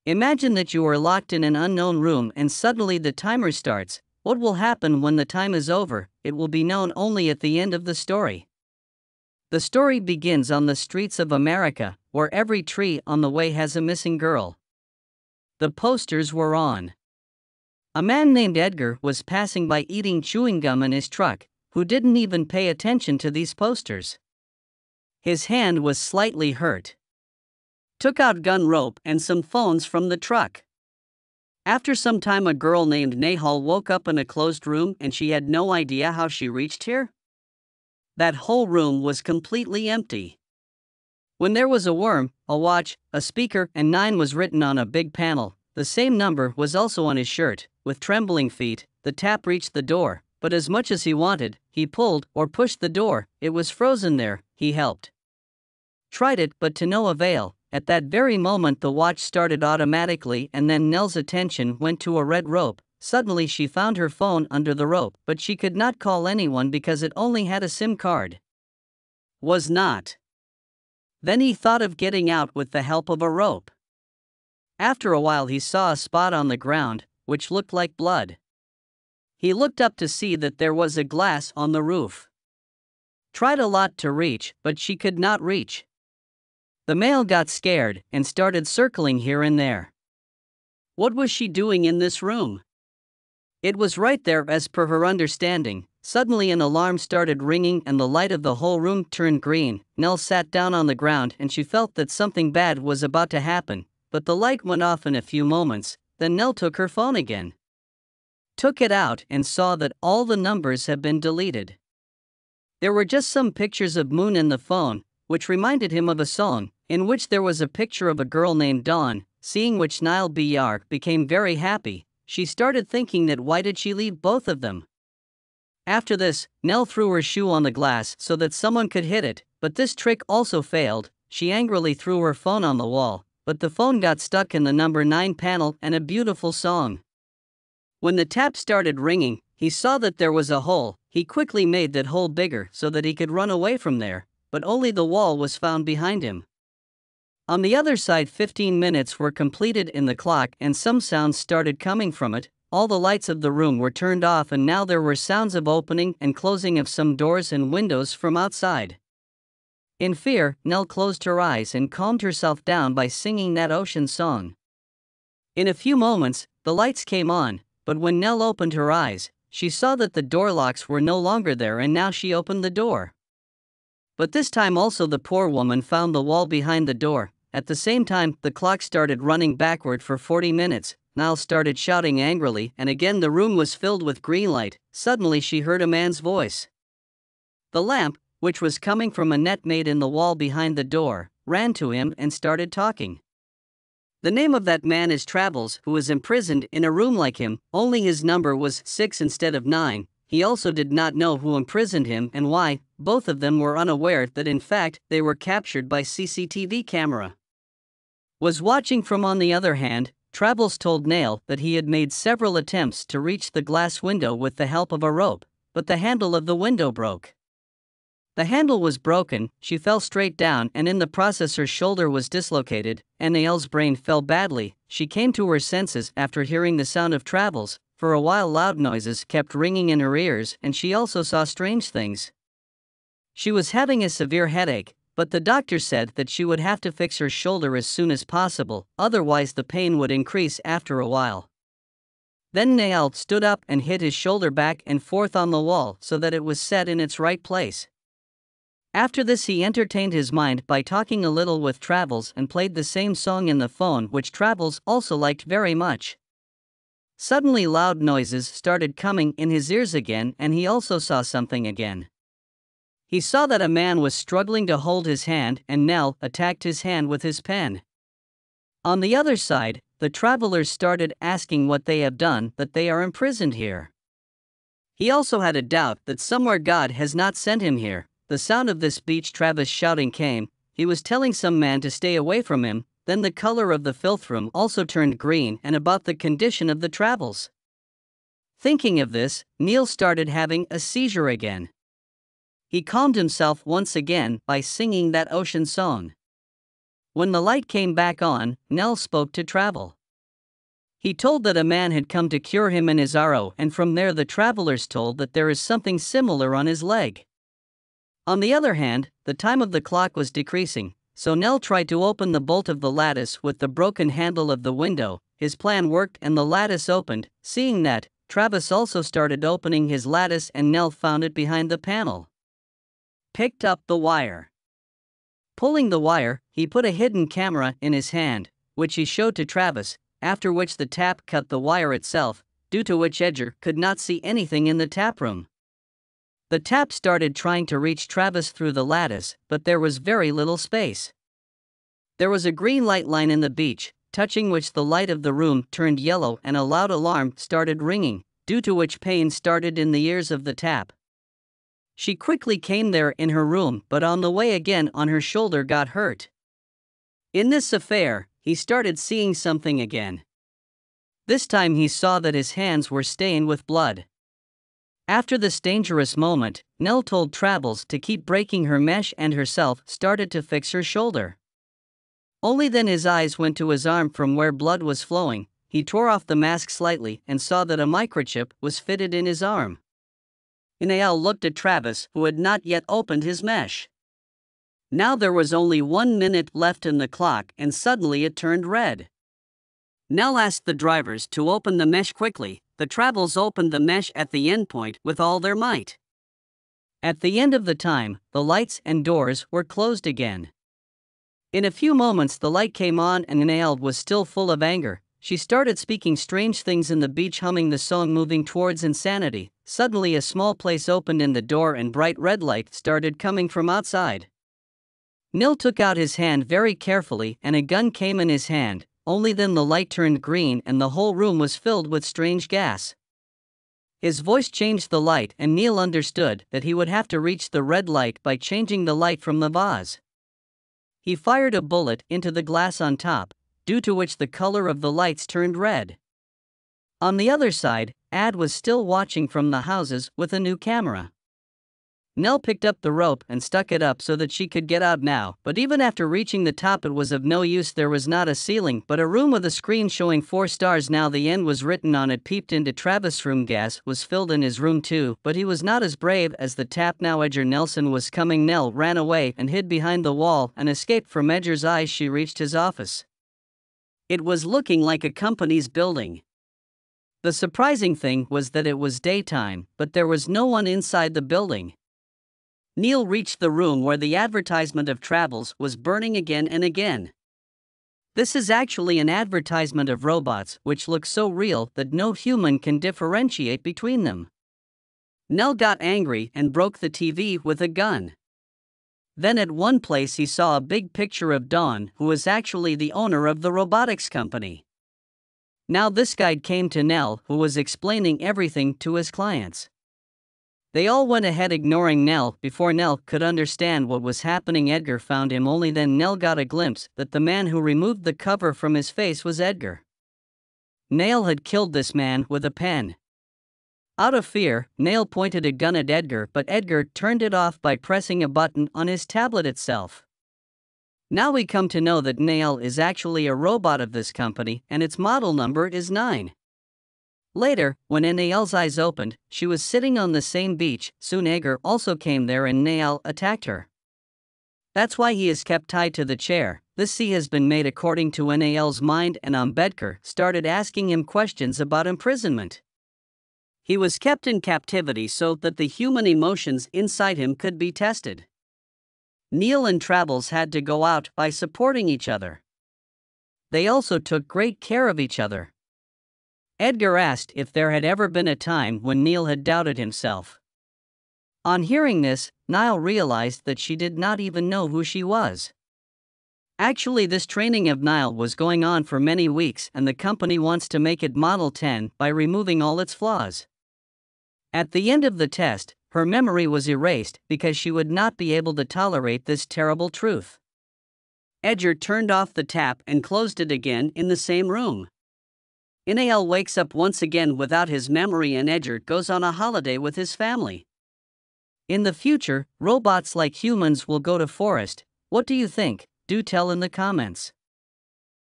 Imagine that you are locked in an unknown room and suddenly the timer starts. What will happen when the time is over? It will be known only at the end of the story. The story begins on the streets of America, where every tree on the way has a missing girl. The posters were on. A man named Edgar was passing by eating chewing gum in his truck, who didn't even pay attention to these posters. His hand was slightly hurt. Took out gun rope and some phones from the truck. After some time, a girl named Nahal woke up in a closed room and she had no idea how she reached here. That whole room was completely empty. When there was a worm, a watch, a speaker, and 9 was written on a big panel, the same number was also on his shirt. With trembling feet, the tap reached the door, but as much as he wanted, he pulled or pushed the door. It was frozen there. He helped. Tried it, but to no avail. At that very moment the watch started automatically and then Nell's attention went to a red rope. Suddenly she found her phone under the rope, but she could not call anyone because it only had a SIM card. Was not. Then he thought of getting out with the help of a rope. After a while he saw a spot on the ground, which looked like blood. He looked up to see that there was a glass on the roof. Tried a lot to reach, but she could not reach. The male got scared and started circling here and there. What was she doing in this room? It was right there as per her understanding. Suddenly an alarm started ringing and the light of the whole room turned green. Nell sat down on the ground and she felt that something bad was about to happen, but the light went off in a few moments. Then Nell took her phone again. Took it out and saw that all the numbers had been deleted. There were just some pictures of Moon in the phone, which reminded him of a song, in which there was a picture of a girl named Dawn. Seeing which Nile Br became very happy. She started thinking that why did she leave both of them? After this, Nell threw her shoe on the glass so that someone could hit it, but this trick also failed. She angrily threw her phone on the wall, but the phone got stuck in the number 9 panel and a beautiful song. When the tap started ringing, he saw that there was a hole. He quickly made that hole bigger so that he could run away from there, but only the wall was found behind him. On the other side, 15 minutes were completed in the clock and some sounds started coming from it. All the lights of the room were turned off and now there were sounds of opening and closing of some doors and windows from outside. In fear, Nell closed her eyes and calmed herself down by singing that ocean song. In a few moments, the lights came on, but when Nell opened her eyes, she saw that the door locks were no longer there and now she opened the door. But this time also the poor woman found the wall behind the door. At the same time, the clock started running backward for 40 minutes. Nell started shouting angrily and again the room was filled with green light. Suddenly she heard a man's voice. The lamp, which was coming from a net made in the wall behind the door, ran to him and started talking. The name of that man is Travels, who was imprisoned in a room like him, only his number was 6 instead of 9. He also did not know who imprisoned him and why. Both of them were unaware that in fact they were captured by CCTV camera. Was watching from. On the other hand, Travels told Nell that he had made several attempts to reach the glass window with the help of a rope, but the handle of the window broke. The handle was broken, she fell straight down and in the process her shoulder was dislocated, and Nell's brain fell badly. She came to her senses after hearing the sound of Travels. For a while loud noises kept ringing in her ears and she also saw strange things. She was having a severe headache, but the doctor said that she would have to fix her shoulder as soon as possible, otherwise the pain would increase after a while. Then Nell stood up and hit his shoulder back and forth on the wall so that it was set in its right place. After this he entertained his mind by talking a little with Travels and played the same song in the phone which Travels also liked very much. Suddenly loud noises started coming in his ears again and he also saw something again. He saw that a man was struggling to hold his hand and Nell attacked his hand with his pen. On the other side, the travelers started asking what they have done that they are imprisoned here. He also had a doubt that somewhere God has not sent him here. The sound of this speech Travis shouting came. He was telling some man to stay away from him. Then the color of the filth room also turned green and about the condition of the Travels. Thinking of this, Neil started having a seizure again. He calmed himself once again by singing that ocean song. When the light came back on, Nell spoke to Travel. He told that a man had come to cure him in his RO, and from there the travelers told that there is something similar on his leg. On the other hand, the time of the clock was decreasing, so Nell tried to open the bolt of the lattice with the broken handle of the window. His plan worked and the lattice opened. Seeing that, Travis also started opening his lattice and Nell found it behind the panel. Picked up the wire. Pulling the wire, he put a hidden camera in his hand, which he showed to Travis, after which the tap cut the wire itself, due to which Edgar could not see anything in the tap room. The tap started trying to reach Travis through the lattice, but there was very little space. There was a green light line in the beach, touching which the light of the room turned yellow and a loud alarm started ringing, due to which pain started in the ears of the tap. She quickly came there in her room, but on the way again on her shoulder got hurt. In this affair, he started seeing something again. This time he saw that his hands were stained with blood. After this dangerous moment, Nell told Travels to keep breaking her mesh and herself started to fix her shoulder. Only then his eyes went to his arm from where blood was flowing. He tore off the mask slightly and saw that a microchip was fitted in his arm. Inael looked at Travis, who had not yet opened his mesh. Now there was only 1 minute left in the clock and suddenly it turned red. Nell asked the drivers to open the mesh quickly. The Travels opened the mesh at the endpoint with all their might. At the end of the time, the lights and doors were closed again. In a few moments the light came on and Inael was still full of anger. She started speaking strange things in the beach, humming the song moving towards insanity. Suddenly a small place opened in the door and bright red light started coming from outside. Nil took out his hand very carefully and a gun came in his hand. Only then the light turned green and the whole room was filled with strange gas. His voice changed the light and Neil understood that he would have to reach the red light by changing the light from the vase. He fired a bullet into the glass on top, due to which the color of the lights turned red. On the other side, Ad was still watching from the houses with a new camera. Nell picked up the rope and stuck it up so that she could get out now, but even after reaching the top it was of no use. There was not a ceiling but a room with a screen showing 4 stars. Now the end was written on it. Peeped into Travis' room. Gas was filled in his room too, but he was not as brave as the tap. Now Edgar Nelson was coming. Nell ran away and hid behind the wall and escaped from Edgar's eyes. She reached his office. It was looking like a company's building. The surprising thing was that it was daytime, but there was no one inside the building. Neil reached the room where the advertisement of Travels was burning again and again. This is actually an advertisement of robots which look so real that no human can differentiate between them. Nell got angry and broke the TV with a gun. Then at one place he saw a big picture of Dawn, who was actually the owner of the robotics company. Now this guide came to Nell, who was explaining everything to his clients. They all went ahead ignoring Nell. Before Nell could understand what was happening, Edgar found him. Only then Nell got a glimpse that the man who removed the cover from his face was Edgar. Nell had killed this man with a pen. Out of fear, Nell pointed a gun at Edgar, but Edgar turned it off by pressing a button on his tablet itself. Now we come to know that Nell is actually a robot of this company and its model number is 9. Later, when Nael's eyes opened, she was sitting on the same beach. Soon Edgar also came there and Nael attacked her. That's why he is kept tied to the chair. This sea has been made according to Nael's mind, and Ambedkar started asking him questions about imprisonment. He was kept in captivity so that the human emotions inside him could be tested. Neil and Travels had to go out by supporting each other. They also took great care of each other. Edgar asked if there had ever been a time when Neil had doubted himself. On hearing this, Niall realized that she did not even know who she was. Actually, this training of Niall was going on for many weeks and the company wants to make it Model 10 by removing all its flaws. At the end of the test, her memory was erased because she would not be able to tolerate this terrible truth. Edgar turned off the tap and closed it again in the same room. Inael wakes up once again without his memory and Edgar goes on a holiday with his family. In the future, robots like humans will go to forest. What do you think? Do tell in the comments.